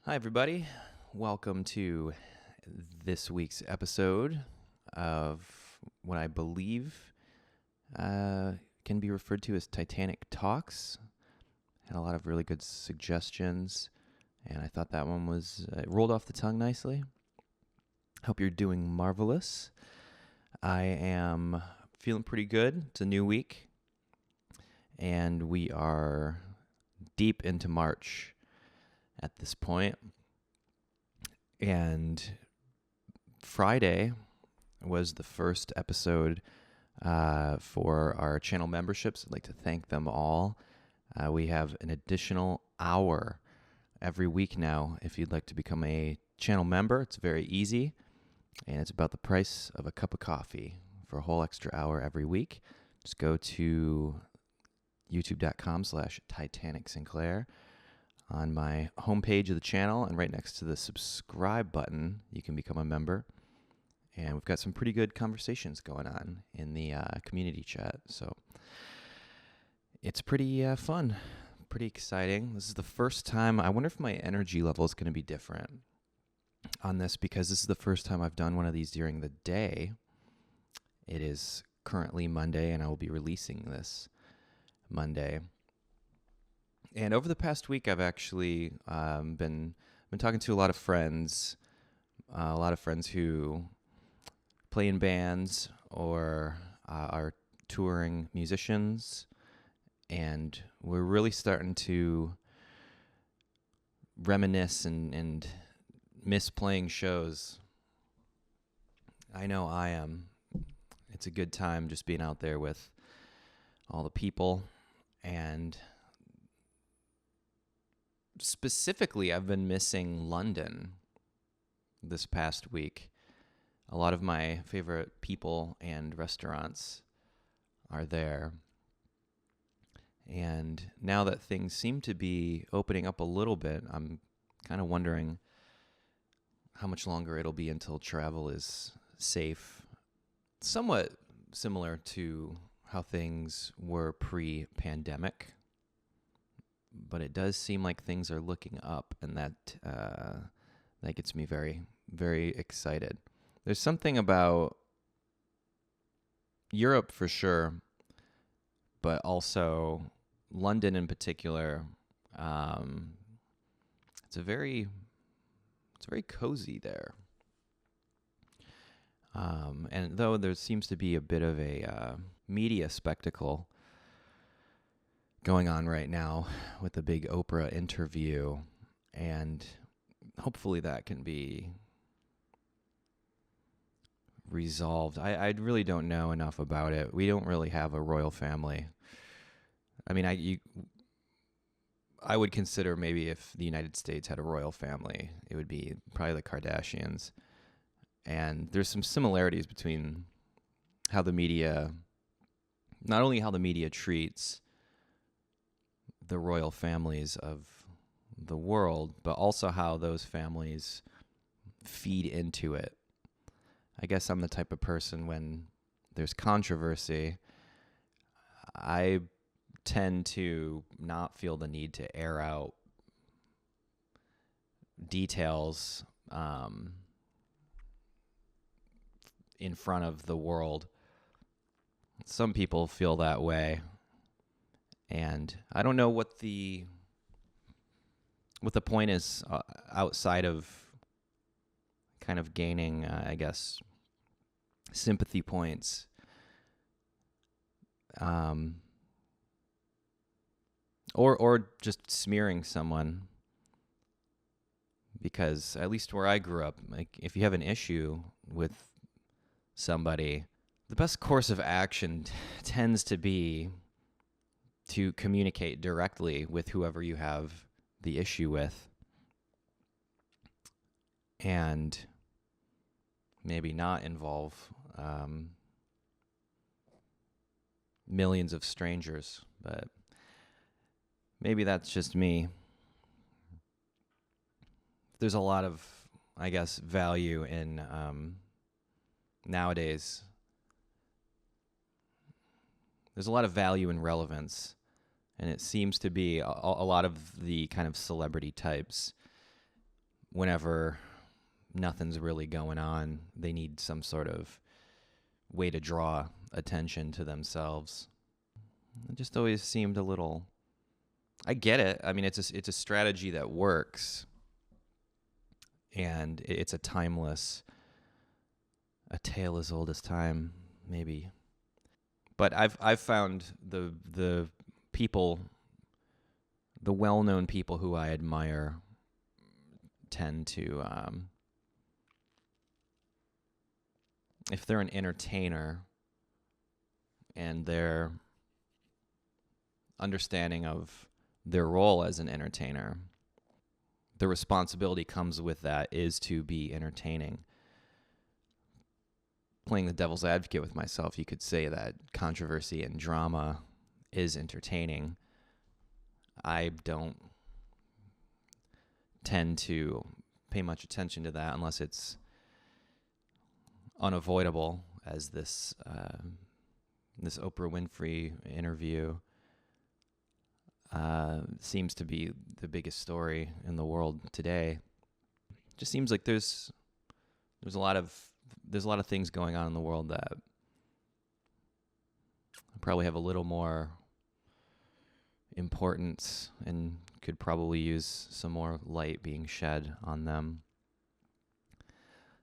Hi, everybody. Welcome to this week's episode of what I believe can be referred to as Titanic Talks. Had a lot of really good suggestions, and I thought that one was rolled off the tongue nicely. Hope you're doing marvelous. I am feeling pretty good. It's a new week, and we are deep into March at this point. And Friday was the first episode for our channel memberships. I'd like to thank them all. We have an additional hour every week now. If you'd like to become a channel member, it's very easy, and it's about the price of a cup of coffee for a whole extra hour every week. Just go to youtube.com/Titanic Sinclair. On my homepage of the channel, and right next to the subscribe button, you can become a member. And we've got some pretty good conversations going on in the community chat. So it's pretty fun, pretty exciting. This is the first time. I wonder if my energy level is going to be different on this, because this is the first time I've done one of these during the day. It is currently Monday, and I will be releasing this Monday. And over the past week, I've actually been talking to a lot of friends who play in bands or are touring musicians, and we're really starting to reminisce and miss playing shows. I know I am. It's a good time just being out there with all the people, and specifically, I've been missing London this past week. A lot of my favorite people and restaurants are there. And now that things seem to be opening up a little bit, I'm kind of wondering how much longer it'll be until travel is safe. Somewhat similar to how things were pre-pandemic. But it does seem like things are looking up, and that gets me very, very excited. There's something about Europe for sure, but also London in particular. It's very cozy there. And though there seems to be a bit of a media spectacle going on right now with the big Oprah interview, and hopefully that can be resolved. I really don't know enough about it. We don't really have a royal family. I mean, I would consider maybe if the United States had a royal family, it would be probably the Kardashians. And there's some similarities between how the media, not only how the media treats the royal families of the world, but also how those families feed into it. I guess I'm the type of person, when there's controversy, I tend to not feel the need to air out details in front of the world. Some people feel that way. And I don't know what the point is outside of kind of gaining, I guess, sympathy points. Or just smearing someone. Because at least where I grew up, like, if you have an issue with somebody, the best course of action tends to be to communicate directly with whoever you have the issue with, and maybe not involve millions of strangers. But maybe that's just me. There's a lot of, I guess, value in nowadays. There's a lot of value in relevance. And it seems to be a lot of the kind of celebrity types whenever nothing's really going on, they need some sort of way to draw attention to themselves. It just always seemed a little. I get it. I mean, it's a strategy that works, and it's a tale as old as time, maybe. But I've found the people, the well-known people who I admire, tend to, if they're an entertainer and their understanding of their role as an entertainer, the responsibility comes with that is to be entertaining. Playing the devil's advocate with myself, you could say that controversy and drama is entertaining. I don't tend to pay much attention to that unless it's unavoidable, as this Oprah Winfrey interview seems to be the biggest story in the world today. Just seems like there's a lot of things going on in the world that probably have a little more importance and could probably use some more light being shed on them.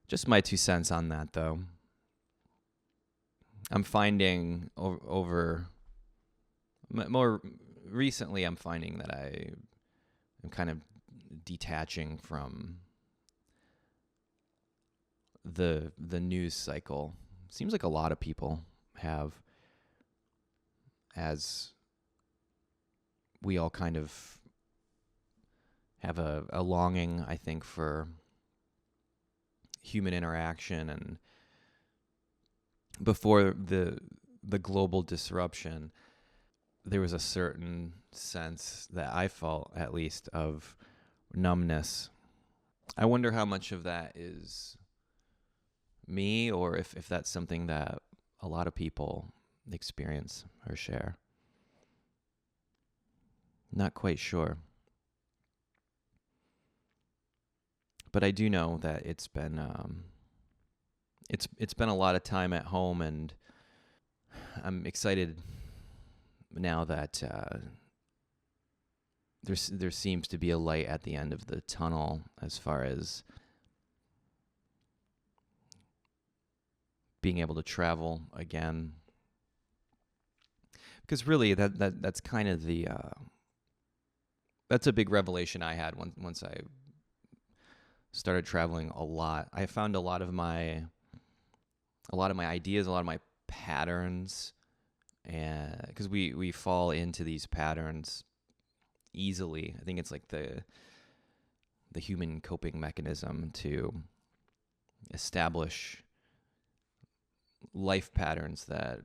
Just my 2 cents on that, though. I'm finding over more recently, I'm finding that I am kind of detaching from the news cycle. Seems like a lot of people have, as we all kind of have a longing, I think, for human interaction. And before the global disruption, there was a certain sense that I felt, at least, of numbness. I wonder how much of that is me, or if that's something that a lot of people experience or share. Not quite sure. But I do know that it's been a lot of time at home, and I'm excited now that there seems to be a light at the end of the tunnel as far as being able to travel again. Because really, that's kind of that's a big revelation I had once I started traveling a lot. I found a lot of my ideas, a lot of my patterns, and because we fall into these patterns easily. I think it's like the human coping mechanism to establish life patterns that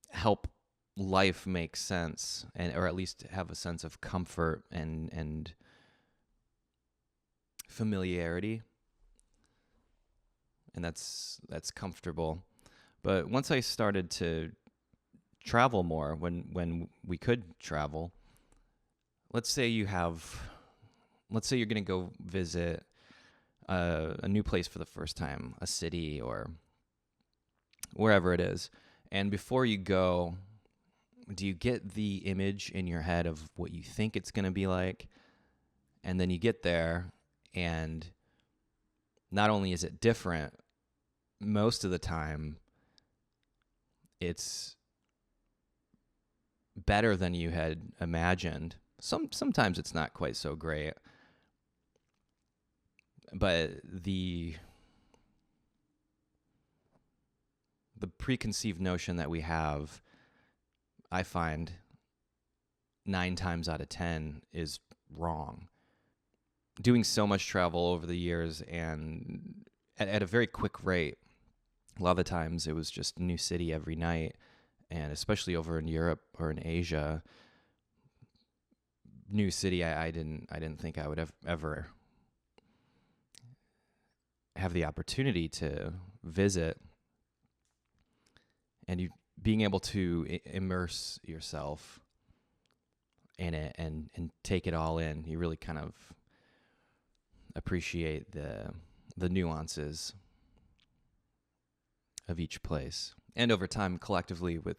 help life make sense, or at least have a sense of comfort and familiarity, and that's comfortable. But once I started to travel more, when we could travel, let's say you're going to go visit a new place for the first time, a city or wherever it is, and before you go, do you get the image in your head of what you think it's going to be like? And then you get there, and not only is it different, most of the time it's better than you had imagined. Sometimes it's not quite so great, but the preconceived notion that we have, I find 9 times out of 10 is wrong. Doing so much travel over the years, and at a very quick rate, a lot of the times it was just a new city every night, and especially over in Europe or in Asia, new city I didn't think I would ever have the opportunity to visit, and you being able to immerse yourself in it and take it all in. You really kind of appreciate the nuances of each place. And over time, collectively, with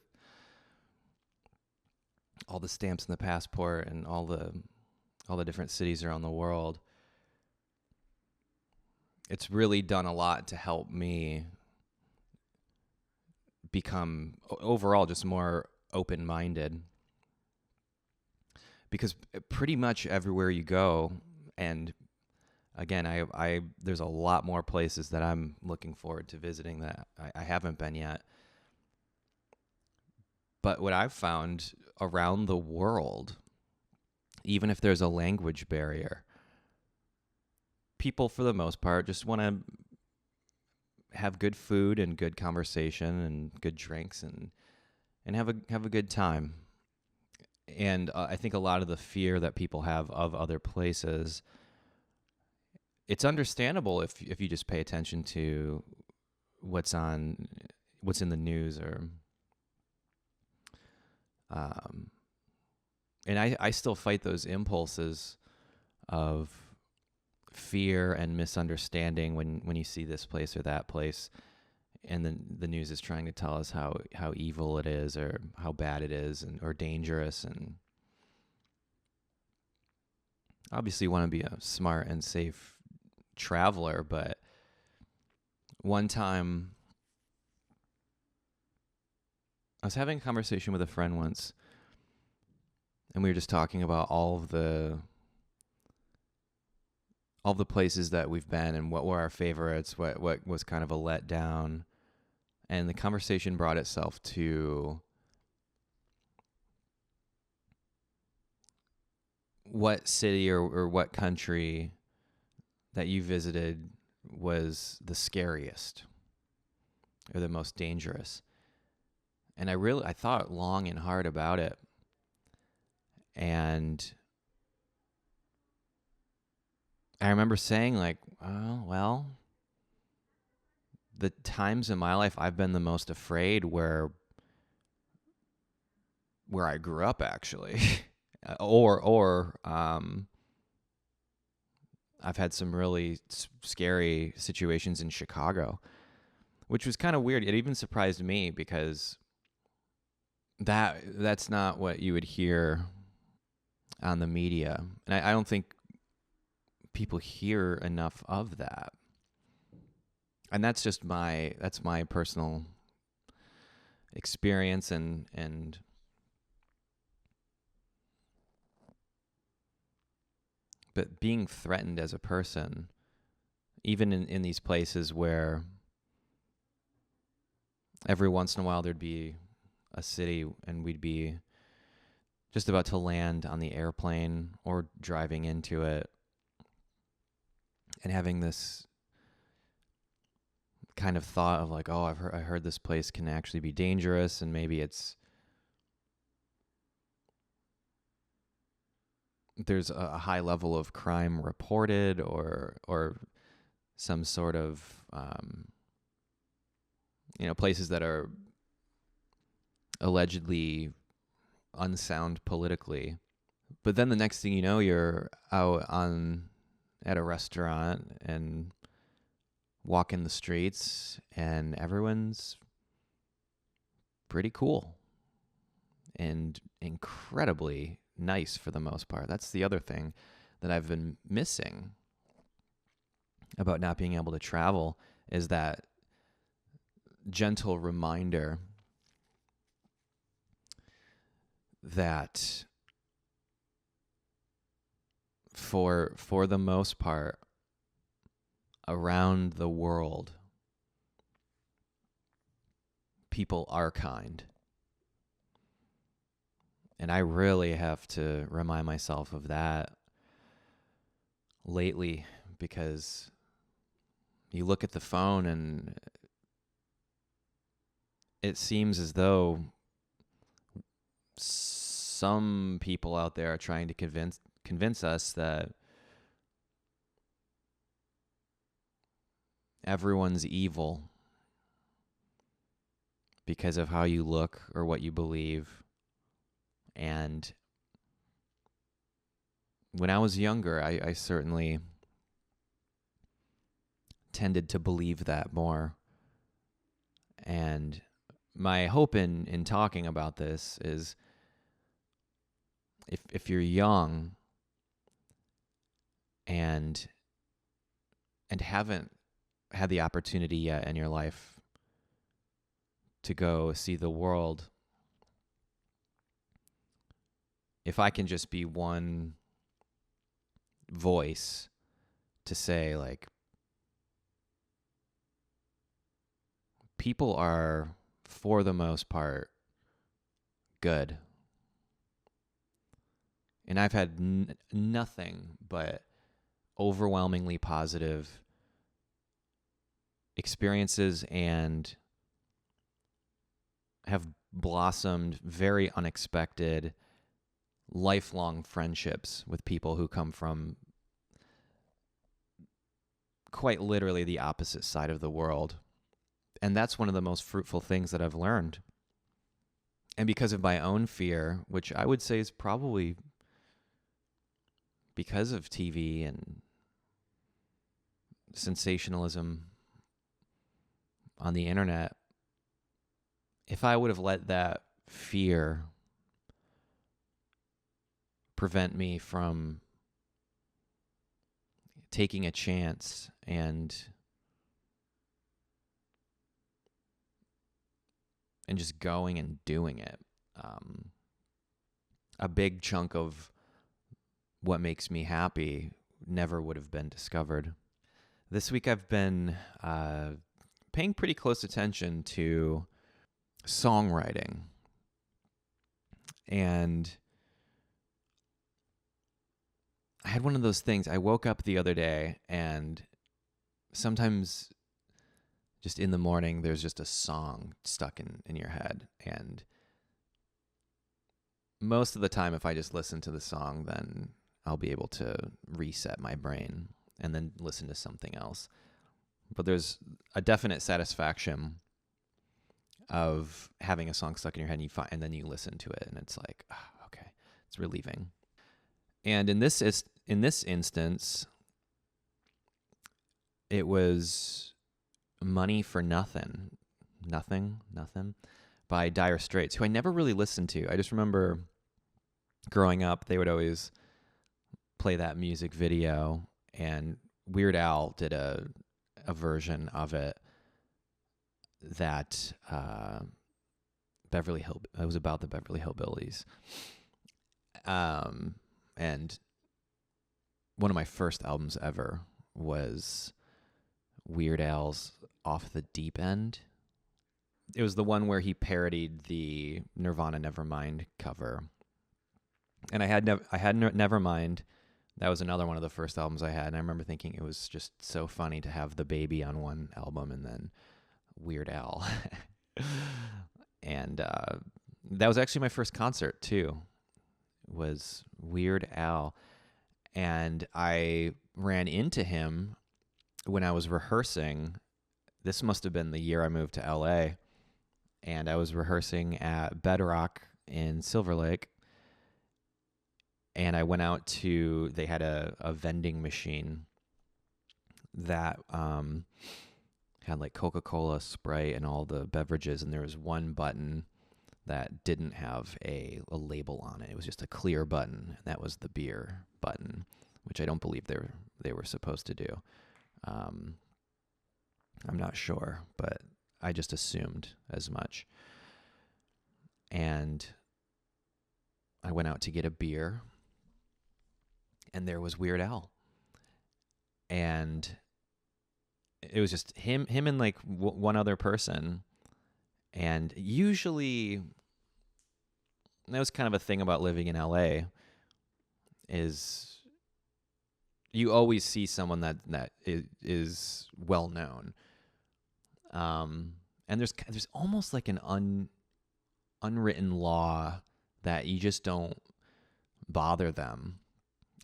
all the stamps in the passport and all the different cities around the world, it's really done a lot to help me become overall just more open-minded. Because pretty much everywhere you go, and again, I there's a lot more places that I'm looking forward to visiting that I haven't been yet. But what I've found around the world, even if there's a language barrier, people for the most part just want to have good food and good conversation and good drinks and have a good time. And I think a lot of the fear that people have of other places, it's understandable if you just pay attention to what's in the news or and I still fight those impulses of fear and misunderstanding when you see this place or that place and then the news is trying to tell us how evil it is or how bad it is or dangerous. And obviously you want to be a smart and safe traveler, but one time I was having a conversation with a friend once, and we were just talking about all of the places that we've been and what were our favorites, what was kind of a letdown. And the conversation brought itself to what city or what country that you visited was the scariest or the most dangerous. And I thought long and hard about it. And I remember saying like, oh, well, the times in my life I've been the most afraid where I grew up actually. or I've had some really scary situations in Chicago, which was kind of weird. It even surprised me because that's not what you would hear on the media. And I don't think people hear enough of that. And that's just my personal experience and but being threatened as a person, even in these places where every once in a while there'd be a city and we'd be just about to land on the airplane or driving into it and having this kind of thought of like, oh, I heard this place can actually be dangerous and maybe there's a high level of crime reported or some sort of places that are allegedly unsound politically. But then the next thing you know, you're out at a restaurant and walking the streets and everyone's pretty cool and incredibly nice for the most part. That's the other thing that I've been missing about not being able to travel is that gentle reminder that for the most part around the world, people are kind. And I really have to remind myself of that lately because you look at the phone and it seems as though some people out there are trying to convince us that everyone's evil because of how you look or what you believe. And when I was younger, I certainly tended to believe that more. And my hope in talking about this is if you're young and haven't had the opportunity yet in your life to go see the world, if I can just be one voice to say, like, people are, for the most part, good. And I've had nothing but overwhelmingly positive experiences and have blossomed very unexpected, lifelong friendships with people who come from quite literally the opposite side of the world. And that's one of the most fruitful things that I've learned. And because of my own fear, which I would say is probably because of TV and sensationalism on the internet, if I would have let that fear prevent me from taking a chance and just going and doing it, a big chunk of what makes me happy never would have been discovered. This week I've been paying pretty close attention to songwriting. And I had one of those things. I woke up the other day, and sometimes just in the morning, there's just a song stuck in your head. And most of the time, if I just listen to the song, then I'll be able to reset my brain and then listen to something else. But there's a definite satisfaction of having a song stuck in your head, and then you listen to it, and it's like, oh, okay, it's relieving. And in this instance, it was Money for Nothing by Dire Straits, who I never really listened to. I just remember growing up, they would always play that music video, and Weird Al did a version of it that it was about the Beverly Hillbillies. And one of my first albums ever was Weird Al's Off the Deep End. It was the one where he parodied the Nirvana Nevermind cover. And I had Nevermind. That was another one of the first albums I had. And I remember thinking it was just so funny to have The Baby on one album and then Weird Al. And that was actually my first concert too, was Weird Al. And I ran into him when I was rehearsing. This must have been the year I moved to LA. And I was rehearsing at Bedrock in Silver Lake. And I went out they had a vending machine that had like Coca-Cola, Sprite, and all the beverages. And there was one button that didn't have a label on it. It was just a clear button. And that was the beer button, which I don't believe they were supposed to do. I'm not sure, but I just assumed as much. And I went out to get a beer, and there was Weird Al. And it was just him and like one other person. And usually, that was kind of a thing about living in LA, is you always see someone that is well known. And there's almost like an unwritten law that you just don't bother them,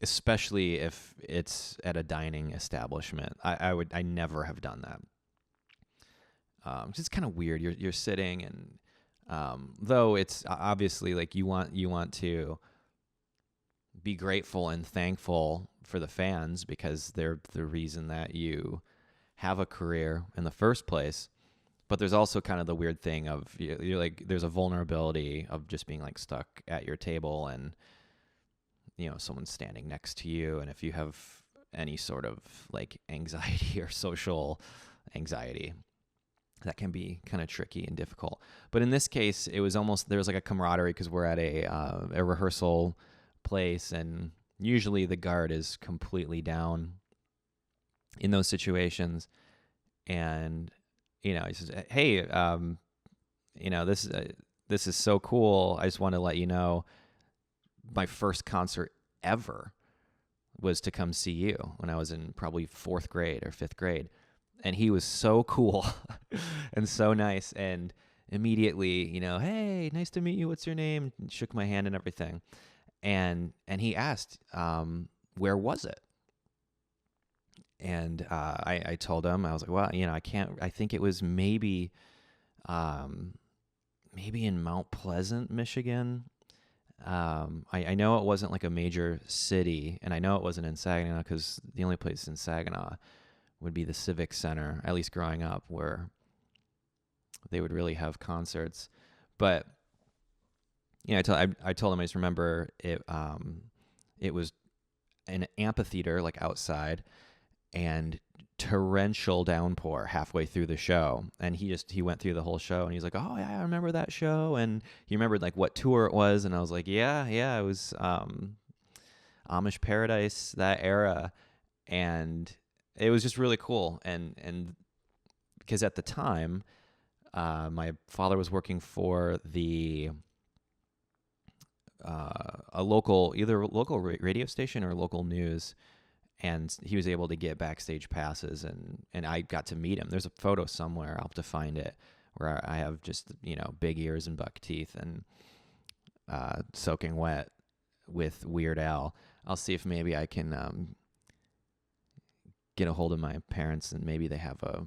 especially if it's at a dining establishment. I never have done that. It's kind of weird. You're sitting, and though it's obviously like you want to be grateful and thankful for the fans because they're the reason that you have a career in the first place. But there's also kind of the weird thing of you're like, there's a vulnerability of just being like stuck at your table and, someone's standing next to you. And if you have any sort of like anxiety or social anxiety, that can be kind of tricky and difficult. But in this case, it was almost, there was like a camaraderie because we're at a rehearsal place, and usually the guard is completely down in those situations. And, he says, hey, this is so cool. I just want to let you know my first concert ever was to come see you when I was in probably 4th grade or 5th grade. And he was so cool and so nice. And immediately, hey, nice to meet you. What's your name? And shook my hand and everything. And he asked, where was it? And I told him, I was like, well, I think it was maybe in Mount Pleasant, Michigan. I know it wasn't like a major city, and I know it wasn't in Saginaw because the only place in Saginaw would be the Civic Center, at least growing up, where they would really have concerts. But I told him I just remember it. It was an amphitheater, like outside, and torrential downpour halfway through the show. And he went through the whole show, and he's like, "Oh yeah, I remember that show." And he remembered like what tour it was, and I was like, "Yeah, it was Amish Paradise, that era," and it was just really cool. And because at the time, my father was working for a local radio station or local news, and he was able to get backstage passes, and I got to meet him. There's a photo somewhere, I'll have to find it, where I have just big ears and buck teeth and soaking wet with Weird Al. I'll see if maybe I can get a hold of my parents, and maybe they have a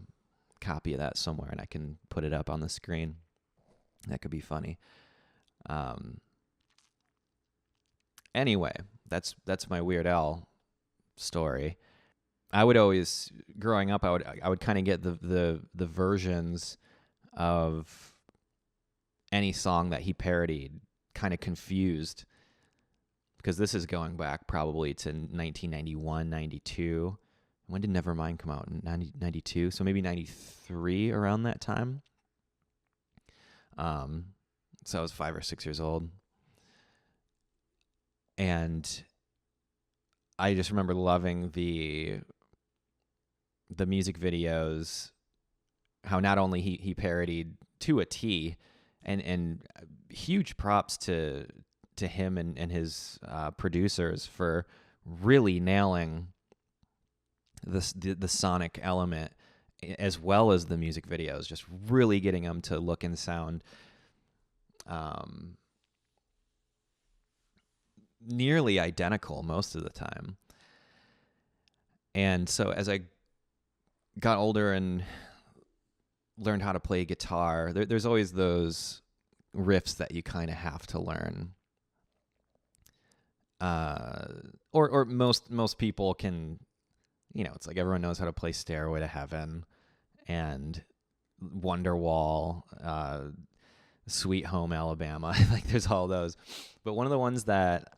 copy of that somewhere, and I can put it up on the screen. That could be funny. Anyway, that's my Weird Al story. I would always, growing up, I would kind of get the versions of any song that he parodied kind of confused, because this is going back probably to 1991, 92. When did Nevermind come out? 92, so maybe 93, around that time. So I was 5 or 6 years old. And I just remember loving the music videos, how not only he parodied to a T, and huge props to him and his producers for really nailing the sonic element, as well as the music videos, just really getting them to look and sound nearly identical most of the time. And so as I got older and learned how to play guitar, there's always those riffs that you kind of have to learn. Or most people can, it's like everyone knows how to play Stairway to Heaven and Wonderwall, Sweet Home Alabama. Like there's all those. But one of the ones that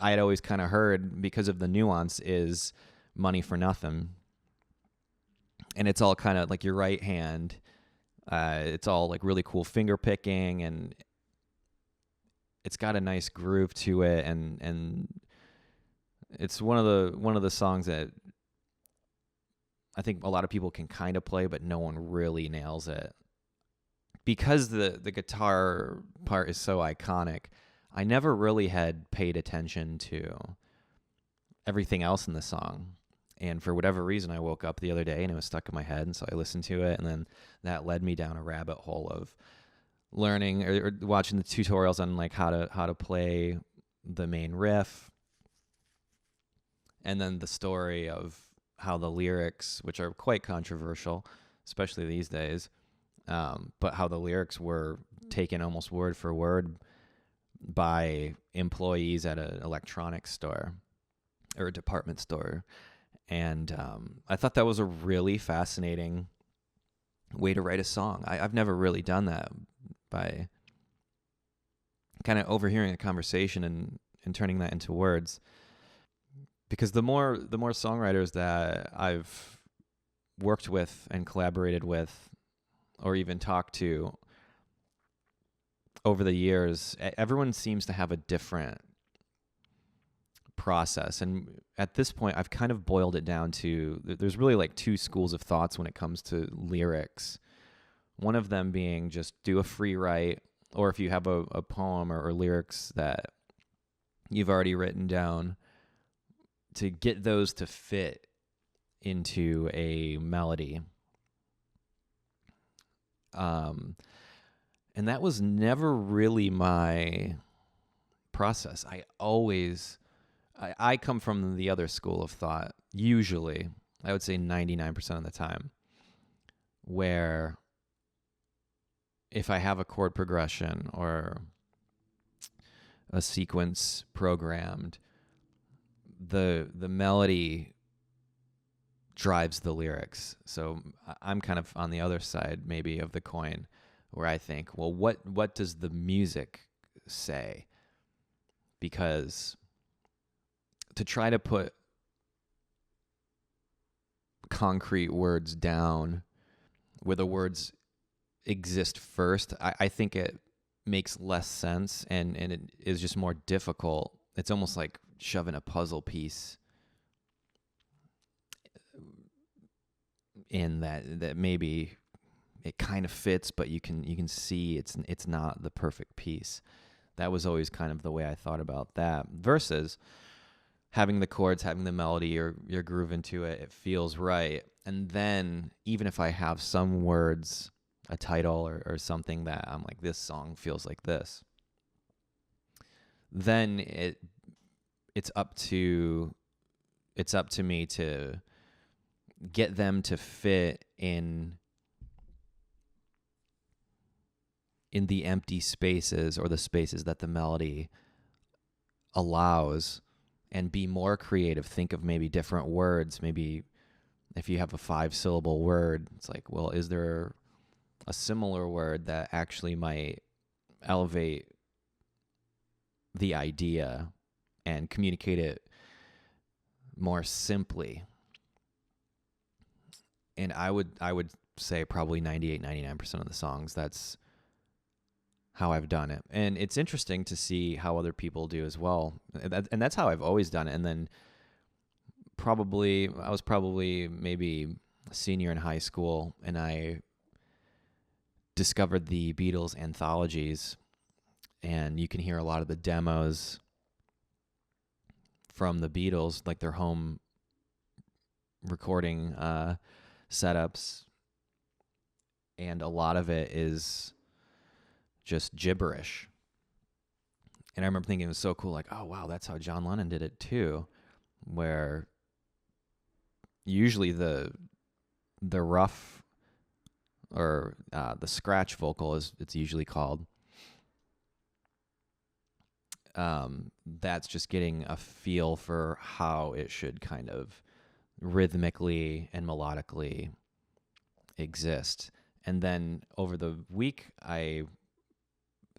I had always kind of heard because of the nuance is Money for Nothing. And it's all kind of like your right hand. It's all like really cool finger picking, and it's got a nice groove to it, and it's one of the songs that I think a lot of people can kind of play, but no one really nails it. Because the guitar part is so iconic, I never really had paid attention to everything else in the song. And for whatever reason, I woke up the other day and it was stuck in my head, and so I listened to it, and then that led me down a rabbit hole of learning or watching the tutorials on like how to play the main riff, and then the story of how the lyrics, which are quite controversial, especially these days, but how the lyrics were taken almost word for word by employees at an electronics store or a department store. And I thought that was a really fascinating way to write a song. I've never really done that, by kind of overhearing a conversation and turning that into words. Because the more songwriters that I've worked with and collaborated with, or even talked to over the years, everyone seems to have a different process. And at this point, I've kind of boiled it down to, there's really like two schools of thoughts when it comes to lyrics. One of them being just do a free write, or if you have a poem or lyrics that you've already written down, to get those to fit into a melody. And that was never really my process. I come from the other school of thought, usually, I would say 99% of the time, where if I have a chord progression or a sequence programmed, the melody drives the lyrics. So I'm kind of on the other side maybe of the coin, where I think, well, what does the music say? Because to try to put concrete words down where the words exist first, I think it makes less sense, and it is just more difficult. It's almost like shoving a puzzle piece in that maybe it kind of fits, but you can see it's not the perfect piece. That was always kind of the way I thought about that, versus having the chords, having the melody, your groove into it, it feels right. And then even if I have some words, a title or something that I'm like, this song feels like this, then it's up to me to get them to fit in the empty spaces, or the spaces that the melody allows, and be more creative. Think of maybe different words. Maybe if you have a 5-syllable word, it's like, well, is there a similar word that actually might elevate the idea and communicate it more simply? And I would say probably 99% of the songs, that's how I've done it. And it's interesting to see how other people do as well. And that's how I've always done it. And then I was probably maybe a senior in high school, and I discovered the Beatles anthologies, and you can hear a lot of the demos from the Beatles, like their home recording setups, and a lot of it is just gibberish. And I remember thinking it was so cool, like, oh wow, that's how John Lennon did it too, where usually the rough, or the scratch vocal, as it's usually called, that's just getting a feel for how it should kind of rhythmically and melodically exist. And then over the week, I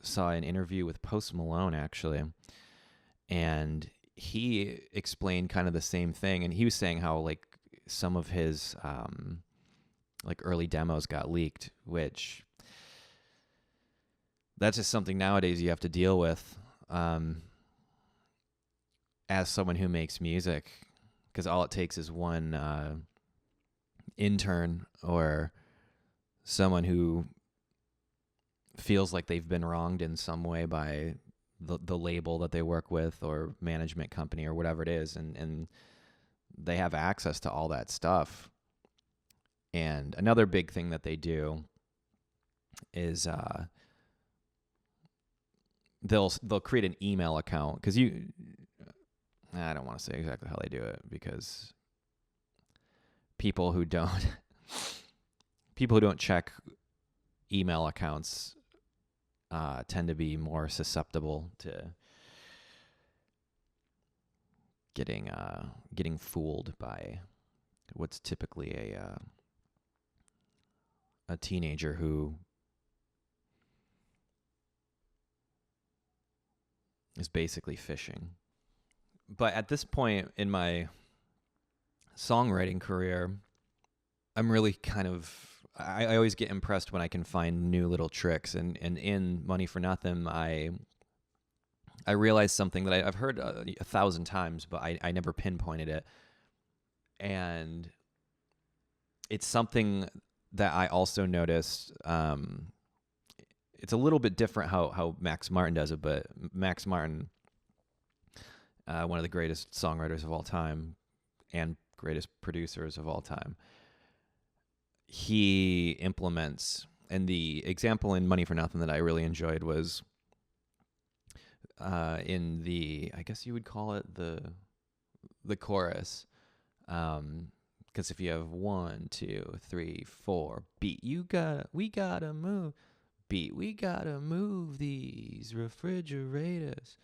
saw an interview with Post Malone, actually, and he explained kind of the same thing. And he was saying how like some of his like early demos got leaked, which that's just something nowadays you have to deal with as someone who makes music, because all it takes is one intern or someone who feels like they've been wronged in some way by the label that they work with, or management company, or whatever it is, and they have access to all that stuff. And another big thing that they do is they'll create an email account, because I don't want to say exactly how they do it, because people who don't check email accounts tend to be more susceptible to getting fooled by what's typically a teenager who is basically fishing. But at this point in my songwriting career, I'm really kind of I always get impressed when I can find new little tricks. And in Money for Nothing, I realized something that I've heard 1,000 times, but I never pinpointed it. And it's something that I also noticed. It's a little bit different how Max Martin does it, but Max Martin, one of the greatest songwriters of all time and greatest producers of all time, he implements, and the example in Money for Nothing that I really enjoyed was in the, I guess you would call it the chorus. Because if you have 1, 2, 3, 4, beat, we gotta move, beat, we gotta move these refrigerators.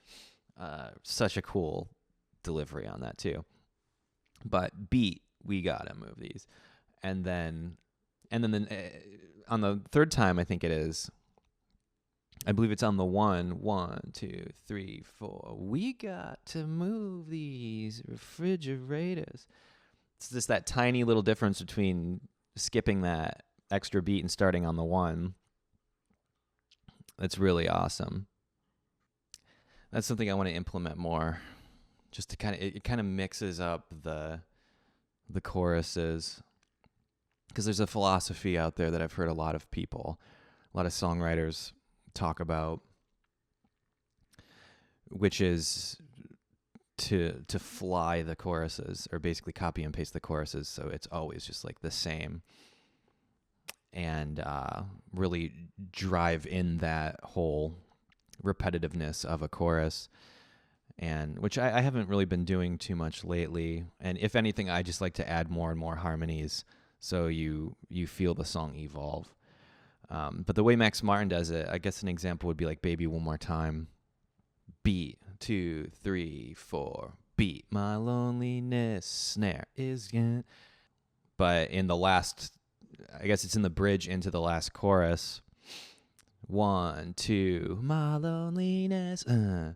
Such a cool delivery on that too. But beat, we gotta move these, and then on the third time, I think it is, I believe it's on the 1, 2, 3, 4. We got to move these refrigerators. It's just that tiny little difference between skipping that extra beat and starting on the 1. That's really awesome. That's something I want to implement more, just to it kind of mixes up the choruses, because there's a philosophy out there that I've heard a lot of songwriters talk about, which is to fly the choruses, or basically copy and paste the choruses, so it's always just like the same, and really drive in that whole repetitiveness of a chorus, and which I haven't really been doing too much lately. And if anything, I just like to add more and more harmonies, so you feel the song evolve. But the way Max Martin does it, I guess an example would be like Baby One More Time. Beat, 2, 3, 4. Beat, my loneliness snare is in. But in the last, I guess it's in the bridge into the last chorus. 1, 2, my loneliness. It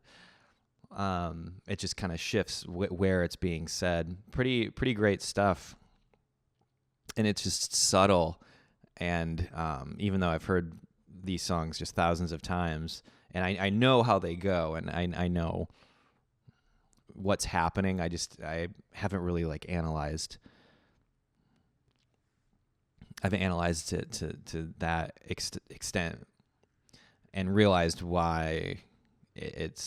just kind of shifts where it's being said. Pretty great stuff. And it's just subtle. And even though I've heard these songs just thousands of times, and I know how they go, and I know what's happening, I haven't really analyzed. I haven't analyzed it to that extent, and realized why it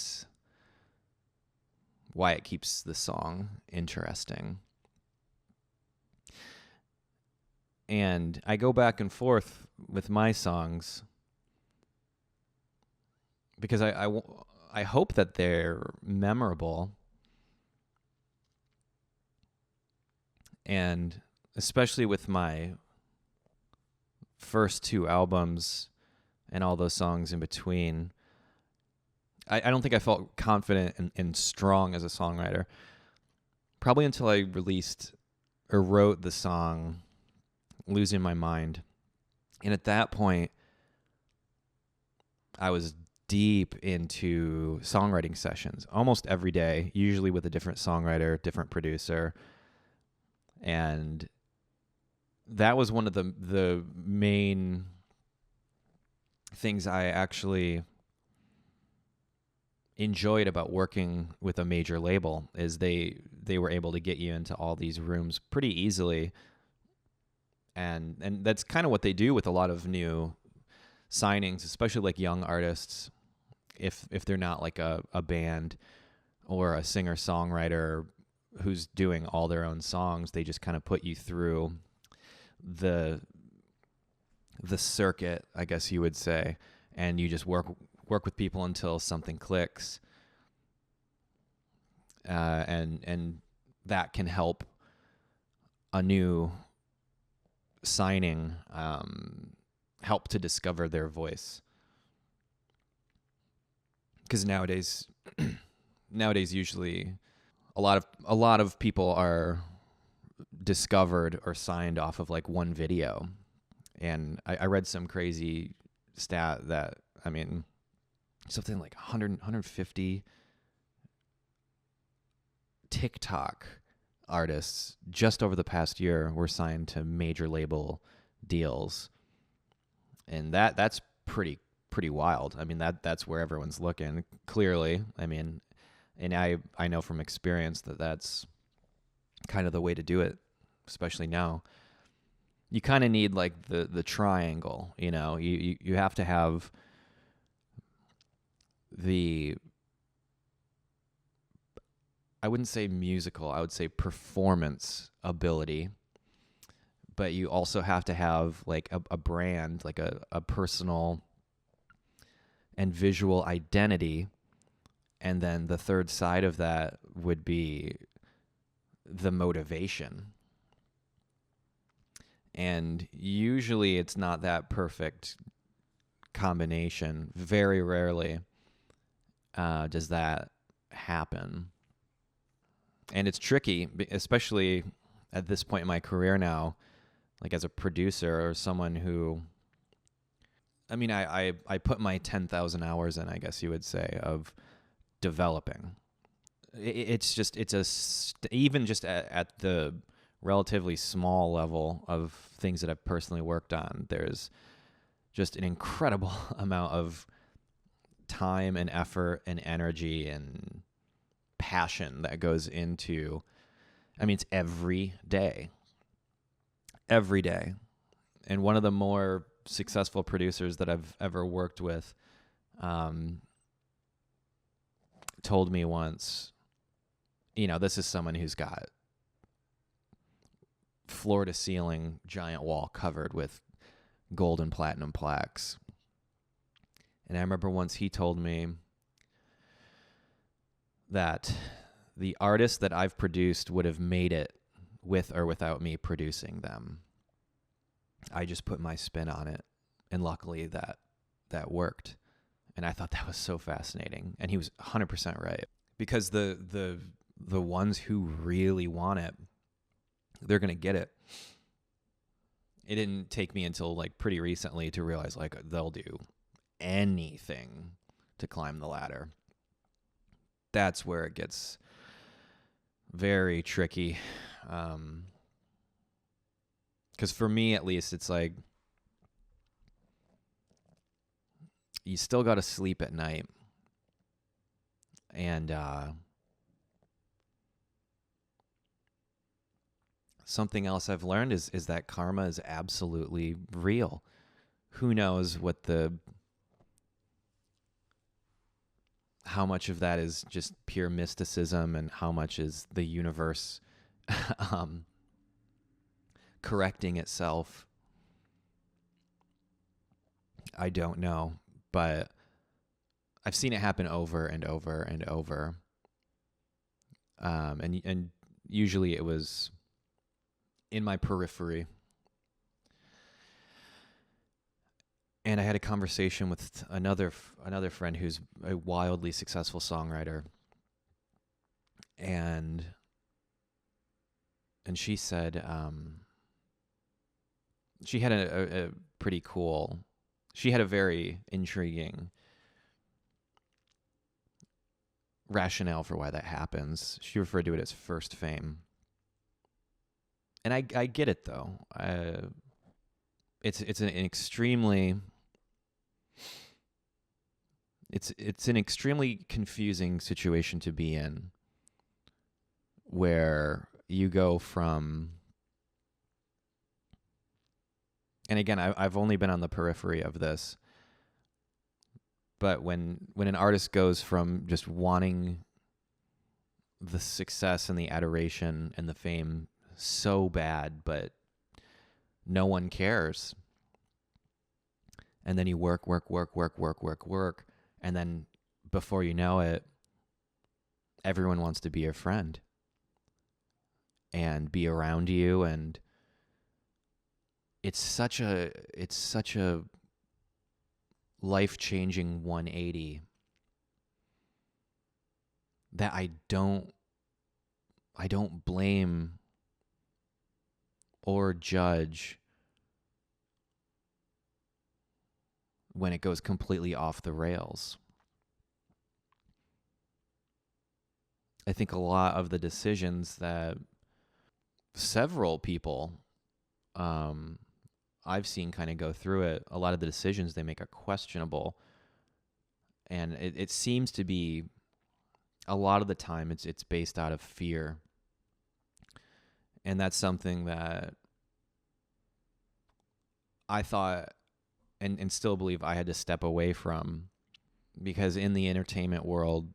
keeps the song interesting. And I go back and forth with my songs because I hope that they're memorable. And especially with my first 2 albums and all those songs in between, I don't think I felt confident and strong as a songwriter probably until I released or wrote the song Losing My Mind. And at that point, I was deep into songwriting sessions almost every day, usually with a different songwriter, different producer. And that was one of the main things I actually enjoyed about working with a major label, is they were able to get you into all these rooms pretty easily. And that's kind of what they do with a lot of new signings, especially like young artists. If they're not like a band or a singer-songwriter who's doing all their own songs, they just kind of put you through the circuit, I guess you would say, and you just work with people until something clicks, and that can help a new signing help to discover their voice. because nowadays usually a lot of people are discovered or signed off of like one video. And I read some crazy stat that, I mean, something like 150 TikTok artists just over the past year were signed to major label deals. And that's pretty wild. I mean, that's where everyone's looking, clearly. I mean, and I know from experience that that's kind of the way to do it, especially now. You kind of need like the triangle, you know. You have to have the, I wouldn't say musical, I would say performance ability, but you also have to have like a brand, like a personal and visual identity. And then the third side of that would be the motivation. And usually it's not that perfect combination. Very rarely does that happen. And it's tricky, especially at this point in my career now, like as a producer or someone who, I mean, I put my 10,000 hours in, I guess you would say, of developing. It's just, even just at the relatively small level of things that I've personally worked on, there's just an incredible amount of time and effort and energy and passion that goes into, I mean, it's every day. And one of the more successful producers that I've ever worked with told me once, you know, this is someone who's got floor to ceiling giant wall covered with gold and platinum plaques. And I remember once he told me that the artists that I've produced would have made it with or without me producing them. I just put my spin on it, and luckily that worked. And I thought that was so fascinating, and he was 100% right, because the ones who really want it, they're going to get it. It didn't take me until like pretty recently to realize like they'll do anything to climb the ladder. That's where it gets very tricky. 'Cause for me, at least, it's like you still got to sleep at night. And something else I've learned is that karma is absolutely real. Who knows how much of that is just pure mysticism and how much is the universe correcting itself. I don't know, but I've seen it happen over and over and over. And usually it was in my periphery. And I had a conversation with another friend who's a wildly successful songwriter. And she said she had a pretty cool, she had a very intriguing rationale for why that happens. She referred to it as first fame. And I get it, though. It's an extremely confusing situation to be in, where you go from, and again, I've only been on the periphery of this, but when an artist goes from just wanting the success and the adoration and the fame so bad, but no one cares, and then you work, and then before you know it, everyone wants to be your friend and be around you, and it's such a life-changing 180 that I don't blame or judge when it goes completely off the rails. I think a lot of the decisions that several people I've seen kind of go through it, a lot of the decisions they make are questionable. And it seems to be, a lot of the time, it's based out of fear. And that's something that I thought and still believe I had to step away from, because in the entertainment world,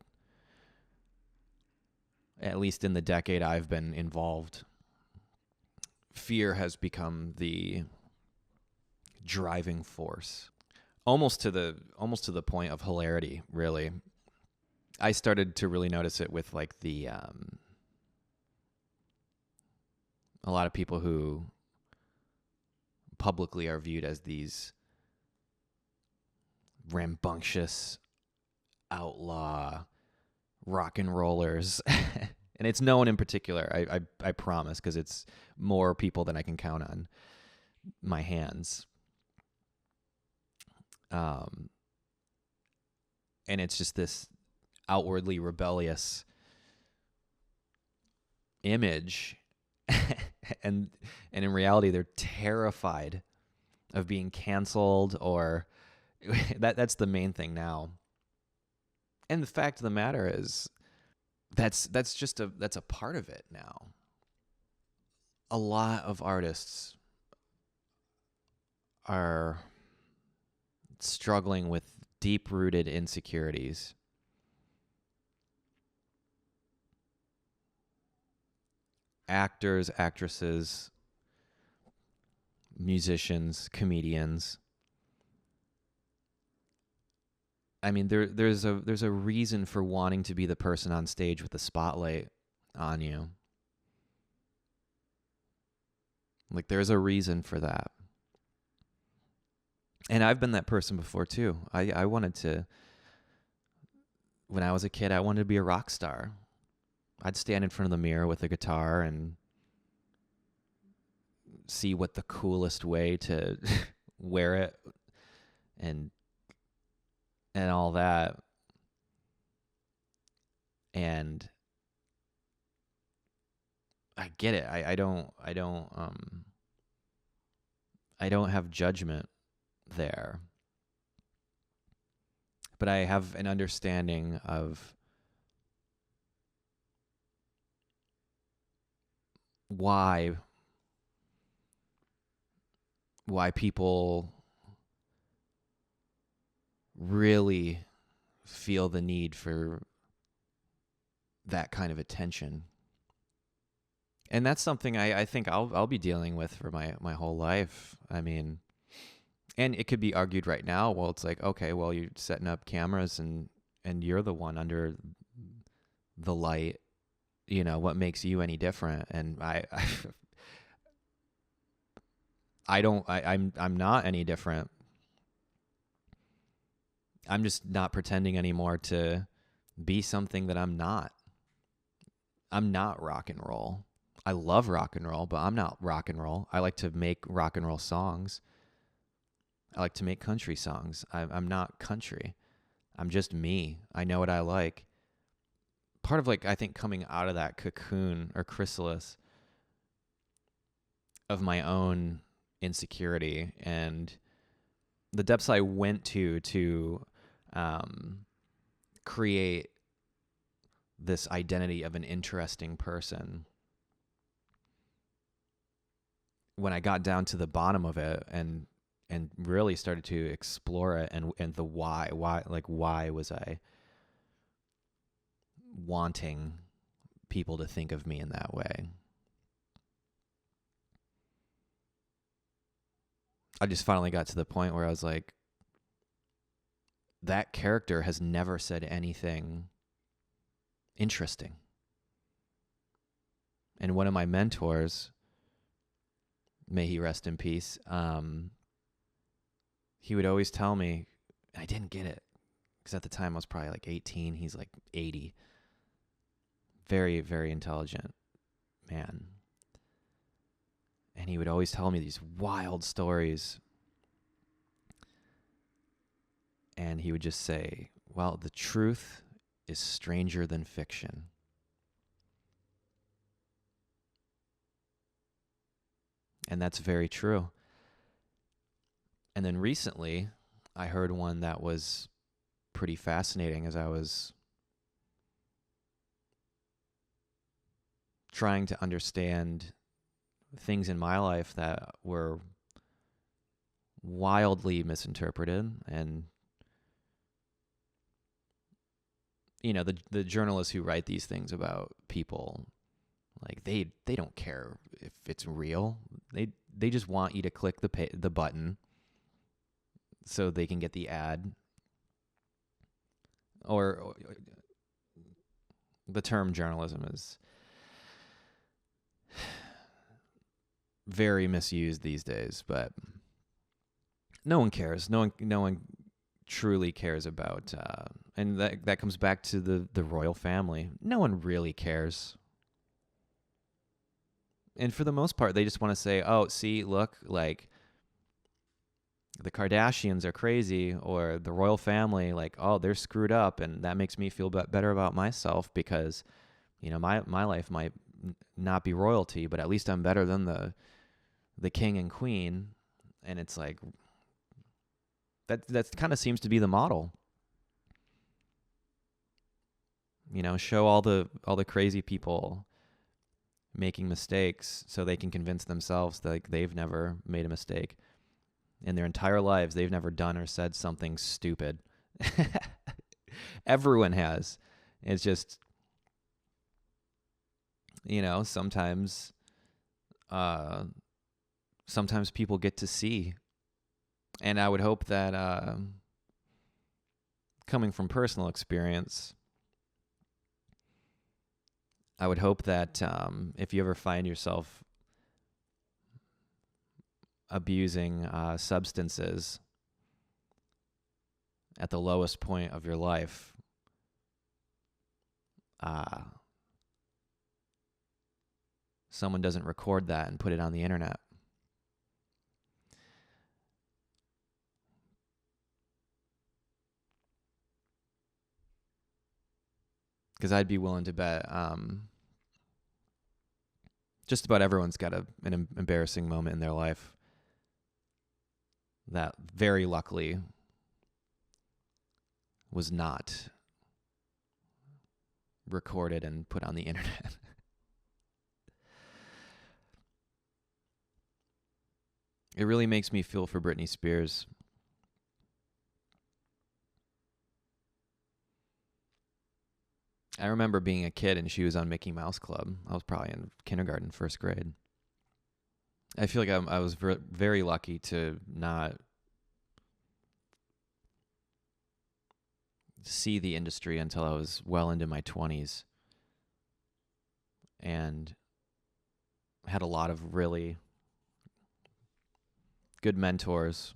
at least in the decade I've been involved, fear has become the driving force, almost to the point of hilarity, really. I started to really notice it with like the a lot of people who publicly are viewed as these rambunctious outlaw rock and rollers. And it's no one in particular, I promise, because it's more people than I can count on my hands. And it's just this outwardly rebellious image. and in reality, they're terrified of being canceled, or that's the main thing now. And the fact of the matter is, that's a part of it now. A lot of artists are struggling with deep-rooted insecurities. Actors, actresses, musicians, comedians. I mean, there's a reason for wanting to be the person on stage with the spotlight on you. Like, there's a reason for that. And I've been that person before too. I wanted to, when I was a kid, I wanted to be a rock star. I'd stand in front of the mirror with a guitar and see what the coolest way to wear it and all that. And I get it. I don't have judgment there. But I have an understanding of why people really feel the need for that kind of attention. And that's something I think I'll be dealing with for my whole life. I mean, and it could be argued right now, well, it's like, okay, well, you're setting up cameras and you're the one under the light. You know, what makes you any different? And I'm not any different. I'm just not pretending anymore to be something that I'm not. I'm not rock and roll. I love rock and roll, but I'm not rock and roll. I like to make rock and roll songs. I like to make country songs. I'm not country. I'm just me. I know what I like. Part of, like, I think coming out of that cocoon or chrysalis of my own insecurity and the depths I went to create this identity of an interesting person. When I got down to the bottom of it and really started to explore it and the why was I wanting people to think of me in that way? I just finally got to the point where I was like, that character has never said anything interesting. And one of my mentors, may he rest in peace, he would always tell me, and I didn't get it, because at the time I was probably like 18, he's like 80. Very, very intelligent man. And he would always tell me these wild stories. And he would just say, well, the truth is stranger than fiction. And that's very true. And then recently, I heard one that was pretty fascinating as I was trying to understand things in my life that were wildly misinterpreted. And, you know, the journalists who write these things about people, like they don't care if it's real. They just want you to click the button so they can get the ad. Or the term journalism is very misused these days, but no one cares. No one truly cares about, and that comes back to the royal family. No one really cares. And for the most part, they just want to say, oh, see, look, like the Kardashians are crazy, or the royal family, like, oh, they're screwed up, and that makes me feel better about myself because, you know, my life might not be royalty, but at least I'm better than the king and queen. And it's like that kind of seems to be the model. You know, show all the crazy people making mistakes so they can convince themselves that like, they've never made a mistake in their entire lives. They've never done or said something stupid. Everyone has. It's just, you know, sometimes people get to see. And I would hope that coming from personal experience, I would hope that if you ever find yourself abusing substances at the lowest point of your life, someone doesn't record that and put it on the internet. Because I'd be willing to bet just about everyone's got an embarrassing moment in their life that very luckily was not recorded and put on the internet. It really makes me feel for Britney Spears. I remember being a kid and she was on Mickey Mouse Club. I was probably in kindergarten, first grade. I feel like I was very lucky to not see the industry until I was well into my 20s. And had a lot of really good mentors,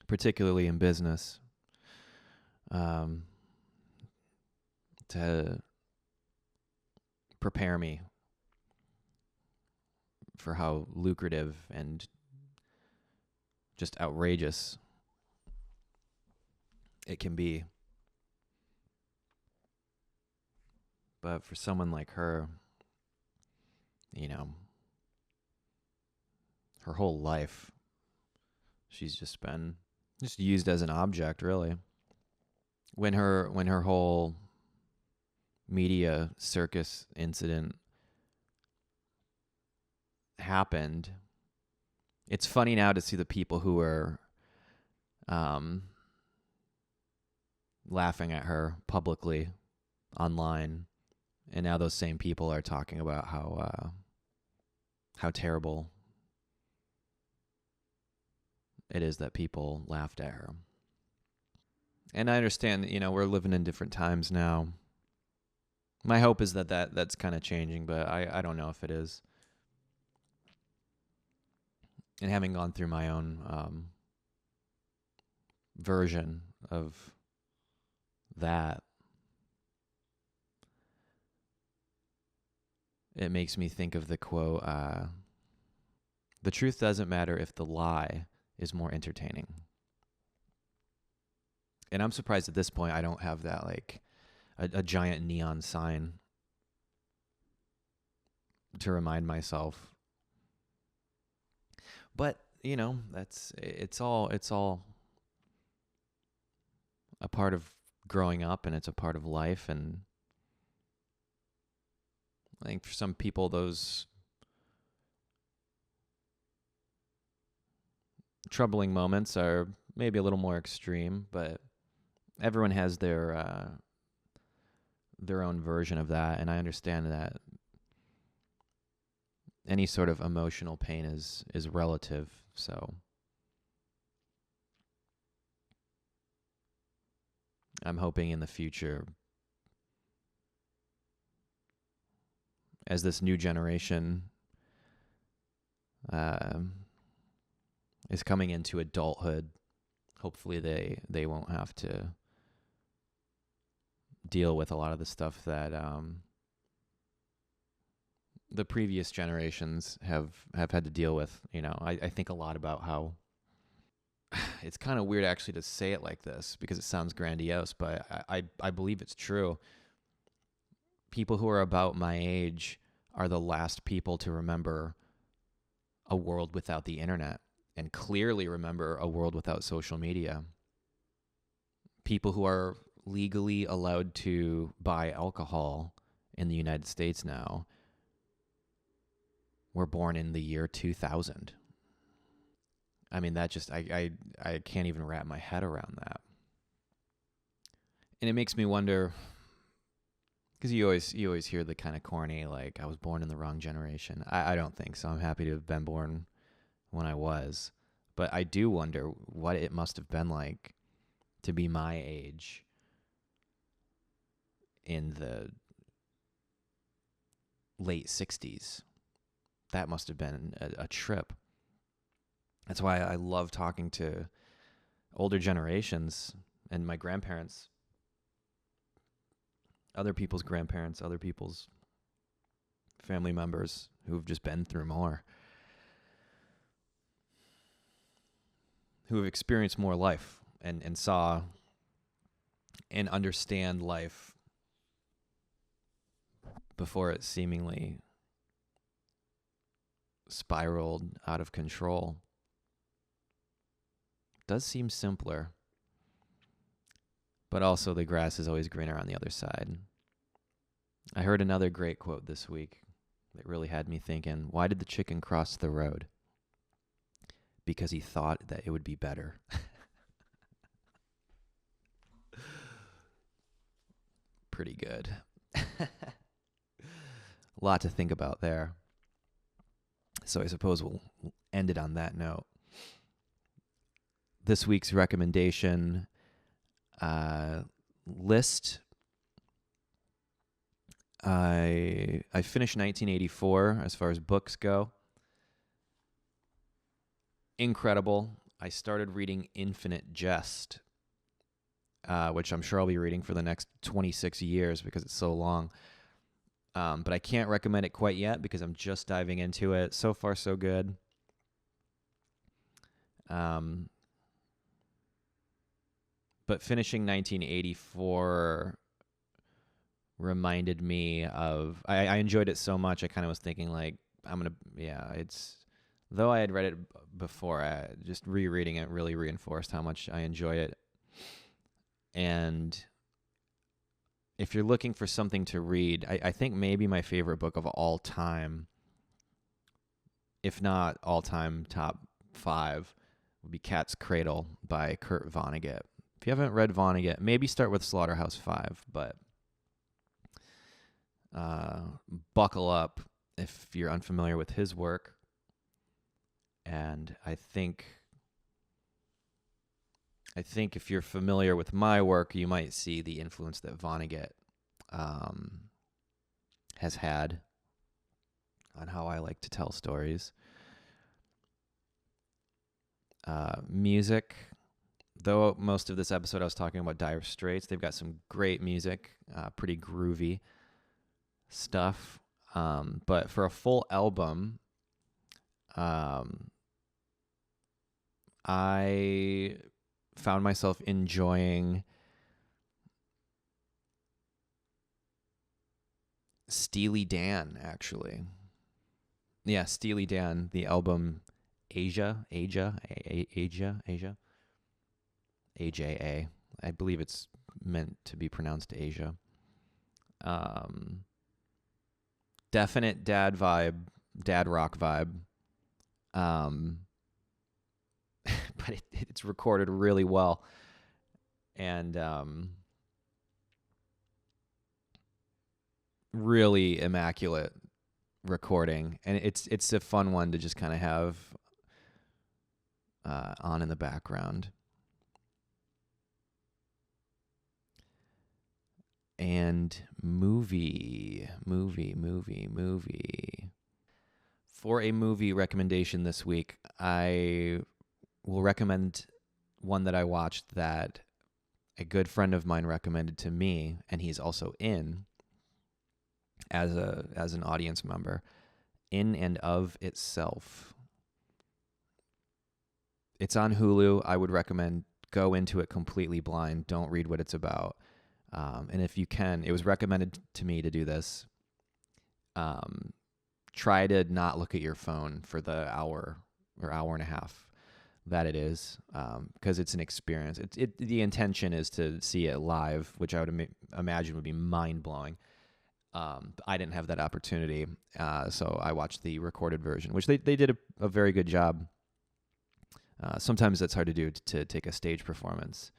particularly in business, to prepare me for how lucrative and just outrageous it can be. But for someone like her, you know, her whole life, she's just been just used as an object, really. When her whole media circus incident happened, it's funny now to see the people who were laughing at her publicly online, and now those same people are talking about how terrible it is that people laughed at her. And I understand, you know, we're living in different times now. My hope is that's kind of changing, but I don't know if it is. And having gone through my own version of that, it makes me think of the quote, the truth doesn't matter if the lie is more entertaining. And I'm surprised at this point I don't have that, like a giant neon sign to remind myself. But, it's all a part of growing up, and it's a part of life. And I think for some people, those troubling moments are maybe a little more extreme, but everyone has their own version of that, and I understand that any sort of emotional pain is relative. So I'm hoping in the future, as this new generation uh, is coming into adulthood, hopefully they won't have to deal with a lot of the stuff that the previous generations have had to deal with. I think a lot about how it's kind of weird actually to say it like this because it sounds grandiose, but I believe it's true. People who are about my age are the last people to remember a world without the internet and clearly remember a world without social media. People who are legally allowed to buy alcohol in the United States now were born in the year 2000. I mean, that just, I can't even wrap my head around that. And it makes me wonder, because you always hear the kind of corny, like, I was born in the wrong generation. I don't think so. I'm happy to have been born when I was. But I do wonder what it must have been like to be my age in the late 60s. That must have been a trip. That's why I love talking to older generations and my grandparents, other people's grandparents, other people's family members who've just been through more, who have experienced more life and saw and understand life before it seemingly spiraled out of control. Does seem simpler, but also the grass is always greener on the other side. I heard another great quote this week that really had me thinking, why did the chicken cross the road? Because he thought that it would be better. Pretty good. A lot to think about there. So I suppose we'll end it on that note. This week's recommendation list. I finished 1984 as far as books go. Incredible. I started reading Infinite Jest, which I'm sure I'll be reading for the next 26 years because it's so long. But I can't recommend it quite yet because I'm just diving into it. So far, so good. But finishing 1984 reminded me of, I enjoyed it so much. I kind of was thinking like, though I had read it before, just rereading it really reinforced how much I enjoy it. And if you're looking for something to read, I think maybe my favorite book of all time, if not all time top 5, would be Cat's Cradle by Kurt Vonnegut. If you haven't read Vonnegut, maybe start with Slaughterhouse-Five, but buckle up if you're unfamiliar with his work. And I think if you're familiar with my work, you might see the influence that Vonnegut has had on how I like to tell stories. Music, though most of this episode I was talking about Dire Straits, they've got some great music, pretty groovy stuff. But for a full album, I found myself enjoying Steely Dan, actually. Yeah, Steely Dan, the album Asia, AJA. I believe it's meant to be pronounced Asia. Um, Definite dad vibe, dad rock vibe. But it's recorded really well, and really immaculate recording, and it's a fun one to just kind of have on in the background. And movie. For a movie recommendation this week, I will recommend one that I watched that a good friend of mine recommended to me, and he's also in as an audience member. In and of Itself. It's on Hulu. I would recommend go into it completely blind. Don't read what it's about. And if you can, it was recommended to me to do this. Try to not look at your phone for the hour or hour and a half that it is, because it's an experience. The intention is to see it live, which I would imagine would be mind-blowing. I didn't have that opportunity, so I watched the recorded version, which they did a very good job. Sometimes that's hard to do, to take a stage performance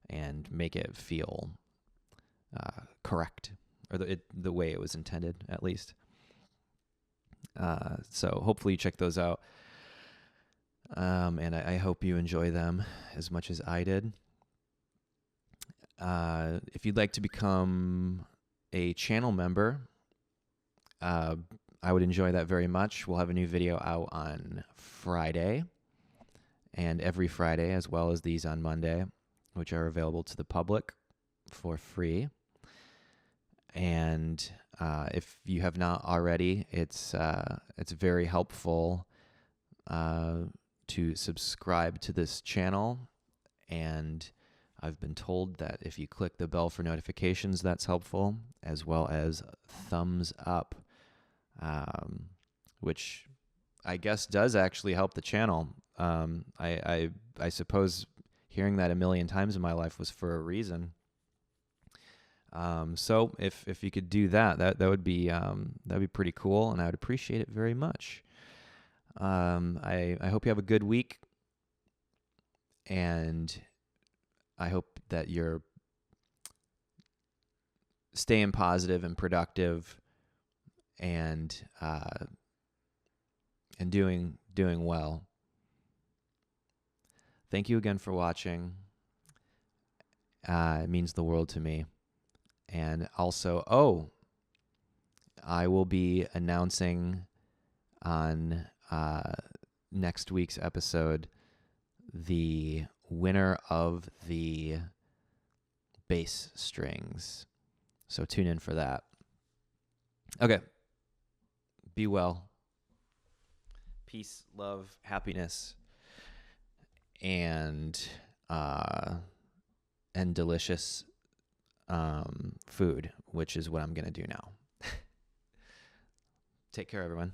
and make it feel correct, or the way it was intended, at least. So hopefully you check those out, and I hope you enjoy them as much as I did. If you'd like to become a channel member, I would enjoy that very much. We'll have a new video out on Friday, and every Friday, as well as these on Monday, which are available to the public for free. And if you have not already, it's very helpful to subscribe to this channel. And I've been told that if you click the bell for notifications, that's helpful, as well as thumbs up, which I guess does actually help the channel. I suppose hearing that a million times in my life was for a reason. So if you could do that would be pretty cool, and I would appreciate it very much. I hope you have a good week, and I hope that you're staying positive and productive, and doing well. Thank you again for watching. It means the world to me. And also, I will be announcing on next week's episode the winner of the bass strings. So tune in for that. Okay. Be well. Peace, love, happiness, and delicious food, which is what I'm going to do now. Take care, everyone.